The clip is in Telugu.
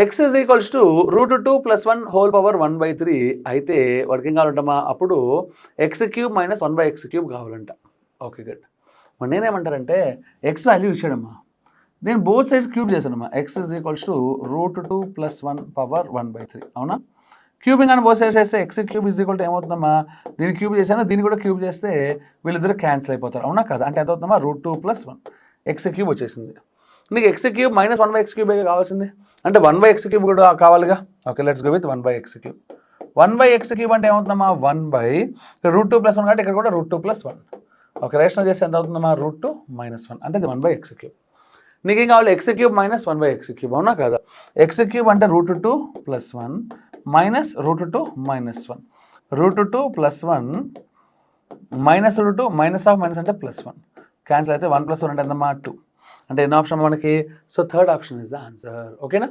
X is equals to √2 + 1 whole power 1/3 అయితే వాడికి ఏం కావాలంటమ్మా అప్పుడు x³ - 1/x³ కావాలంట. Okay good. మరి నేనేమంటారంటే ఎక్స్ వాల్యూ ఇచ్చాడమ్మా, నేను బోత్ సైడ్స్ క్యూబ్ చేశానమ్మా. X is equals to √2 + 1 power 1/3 అవునా. క్యూబింగ్ అని బోత్ సైడ్స్ చేస్తే x³ ఈజ్ ఈక్వల్ టు ఏమవుతుందమ్మా, దీన్ని క్యూబ్ చేశాను దీన్ని కూడా క్యూబ్ చేస్తే వీళ్ళిద్దరు క్యాన్సిల్ అయిపోతారు అవునా కదా. అంటే ఎంత అవుతుందమ్మా √2 + 1 x³ వచ్చేసింది. నీకు x³ - 1/x³ కావాల్సింది అంటే 1/x³ కూడా కావాలిగా. Okay let's go with 1/x³. 1/x³ అంటే ఏమవుతుందమ్మా 1/√2 + 1 కాబట్టి ఇక్కడ కూడా √2 + 1. ఓకే రేషనల్ చేస్తే ఎంత అవుతుందమ్మా √2 - 1 అంటే ఇది 1/x³. నీకేం కావాలి x³ - 1/x³ అవునా కదా. x³ అంటే √2 + 1 minus √2 - 1 √2 + 1 minus √2 minus of minus అంటే +1 క్యాన్సిల్ అయితే 1 + 1 అంటే ఎంతమ్మా 2 అంటే ఎన్ని ఆప్షన్ మనకి. So third option is the answer. ఓకేనా.